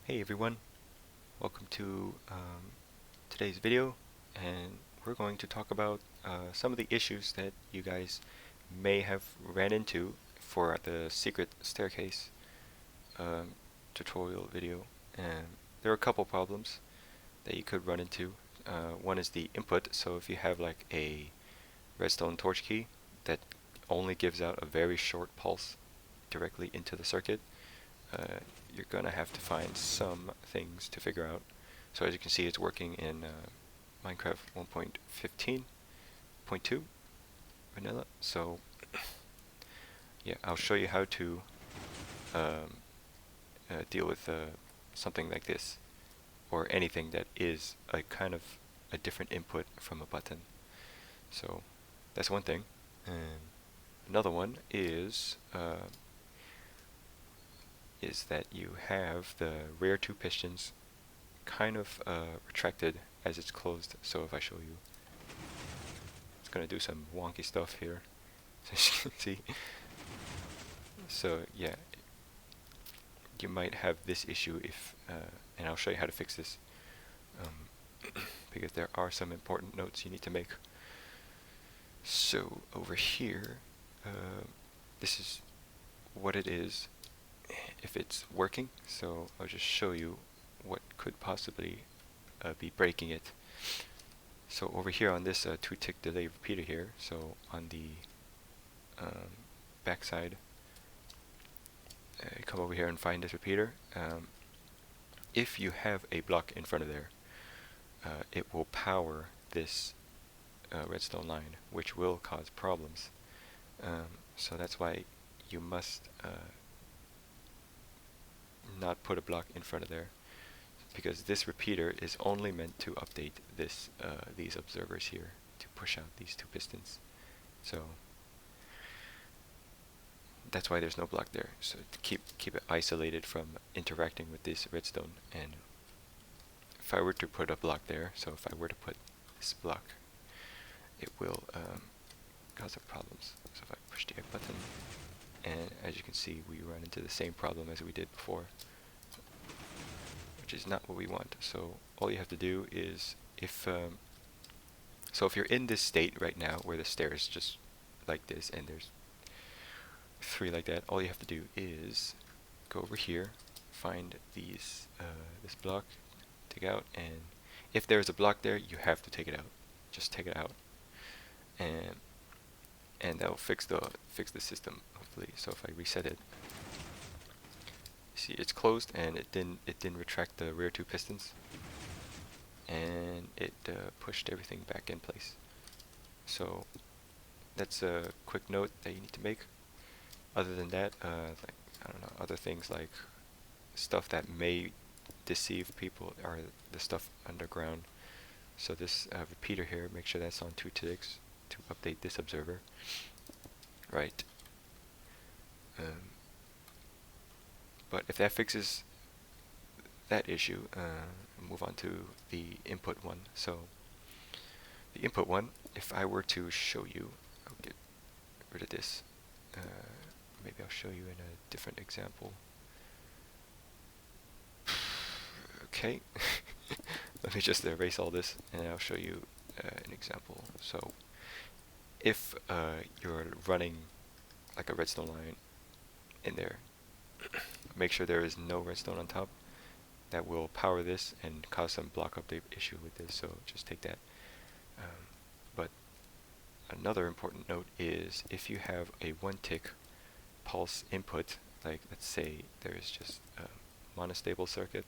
Hey everyone, welcome to today's video, and we're going to talk about some of the issues that you guys may have ran into for the secret staircase um, tutorial video. And there are a couple problems that you could run into. One is the input, so if you have like a redstone torch key that only gives out a very short pulse directly into the circuit, you're gonna have to find some things to figure out. So as you can see, it's working in Minecraft 1.15.2 vanilla. So yeah, I'll show you how to um, deal with something like this, or anything that is a kind of a different input from a button. So that's one thing. And another one is that you have the rear two pistons kind of retracted as it's closed. So if I show you, it's gonna do some wonky stuff here, as you can see. So yeah, you might have this issue if, and I'll show you how to fix this, because there are some important notes you need to make. So over here, this is what it is if it's working. So I'll just show you what could possibly be breaking it. So over here on this 2-tick delay repeater here, so on the backside, come over here and find this repeater. If you have a block in front of there, it will power this redstone line, which will cause problems. So that's why you must not put a block in front of there, because this repeater is only meant to update this these observers here to push out these two pistons. So that's why there's no block there. So to keep it isolated from interacting with this redstone. And if I were to put a block there, so if I were to put this block, it will cause some problems. So if I push the X button, and as you can see, we run into the same problem as we did before, which is not what we want. So all you have to do is, if you're in this state right now where the stair is just like this and there's 3 like that, all you have to do is go over here, find these this block, take out, and if there's a block there, you have to take it out. Just take it out, and that will fix the system, hopefully. So if I reset it, see it's closed, and it didn't retract the rear 2 pistons, and it pushed everything back in place. So that's a quick note that you need to make. Other than that, like, I don't know, other things like stuff that may deceive people are the stuff underground. So this repeater here, make sure that's on 2 ticks to update this observer. Right. But if that fixes that issue, move on to the input one. So the input one, if I were to show you, I'll get rid of this. Maybe I'll show you in a different example. Okay, let me just erase all this, and I'll show you an example. So if you're running like a redstone line in there, make sure there is no redstone on top. That will power this and cause some block update issue with this, so just take that. But another important note is, if you have a 1-tick pulse input, like let's say there is just a monostable circuit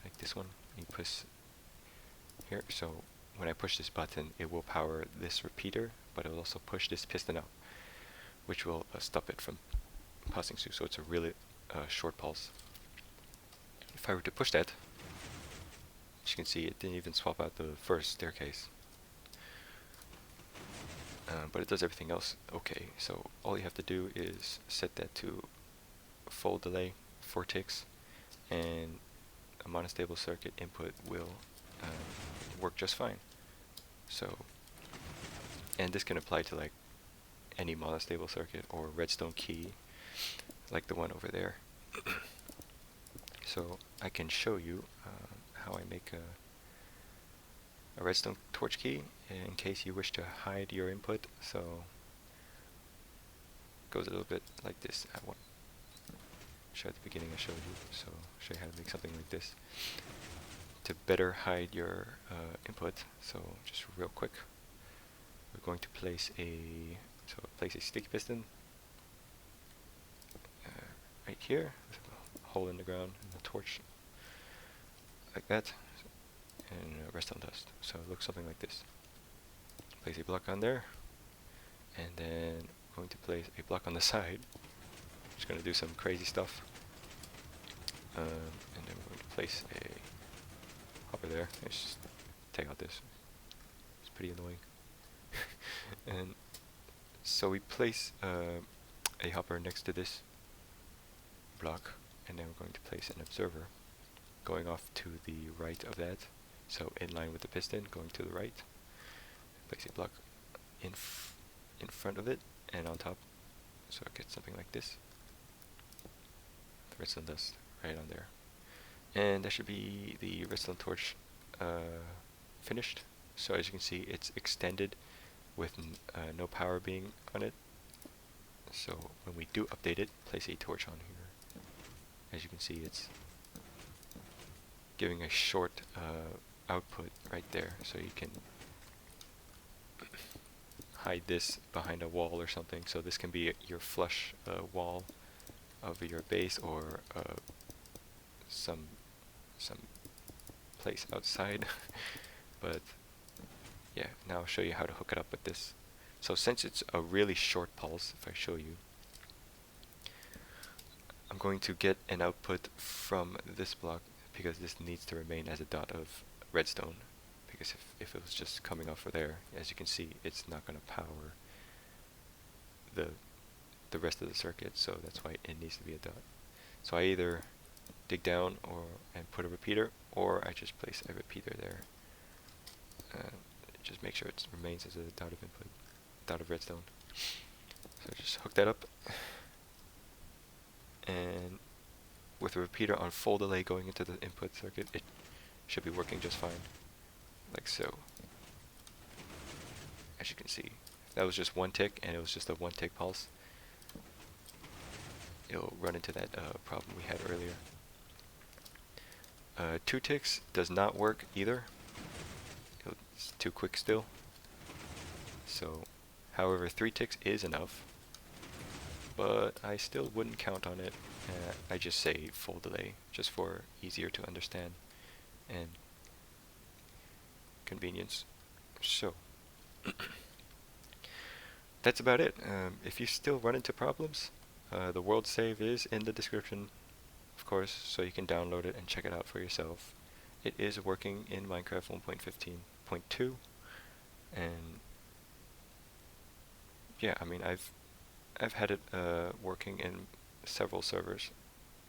like this one, you push here, so when I push this button, it will power this repeater, but it will also push this piston out, which will stop it from passing through. So it's a really short pulse. If I were to push that, as you can see, it didn't even swap out the first staircase. But it does everything else okay. So all you have to do is set that to full delay, 4 ticks, and a monostable circuit input will work just fine. So, and this can apply to like any monostable circuit or redstone key, like the one over there. So I can show you how I make a redstone torch key in case you wish to hide your input. So it goes a little bit like this. I want to show at the beginning I showed you, so show you how to make something like this to better hide your input. So just real quick, we're going to place a sticky piston right here, with a hole in the ground and a torch like that, and redstone dust. So it looks something like this. Place a block on there, and then we're going to place a block on the side. Just going to do some crazy stuff, and then we're going to place a hopper there. Let's just take out this. It's pretty annoying. And so we place a hopper next to this block, and then we're going to place an observer going off to the right of that. So in line with the piston, going to the right. Place a block in front of it and on top, so it gets something like this. The redstone dust right on there, and that should be the redstone torch finished. So as you can see, it's extended with no power being on it. So when we do update it, place a torch on here. As you can see, it's giving a short output right there, so you can hide this behind a wall or something. So this can be your flush wall of your base, or some place outside. But yeah, now I'll show you how to hook it up with this. So since it's a really short pulse, if I show you, I'm going to get an output from this block, because this needs to remain as a dot of redstone, because if it was just coming off of there, as you can see, it's not going to power the rest of the circuit, so that's why it needs to be a dot. So I either dig down and put a repeater, or I just place a repeater there. Just make sure it remains as a dot of input, dot of redstone. So just hook that up, and with a repeater on full delay going into the input circuit, it should be working just fine, like so. As you can see, if that was just one tick and it was just a one tick pulse, it'll run into that problem we had earlier. 2 ticks does not work either. It's too quick still. So, however, 3 ticks is enough, but I still wouldn't count on it. I just say full delay, just for easier to understand and convenience. So, that's about it. If you still run into problems, the world save is in the description, of course, so you can download it and check it out for yourself. It is working in Minecraft 1.15.2, and yeah, I mean, I've had it working in several servers,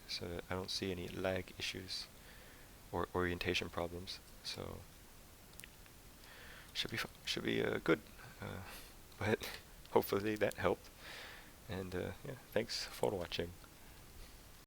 so I don't see any lag issues or orientation problems. So should be good, but hopefully that helped. And yeah, thanks for watching.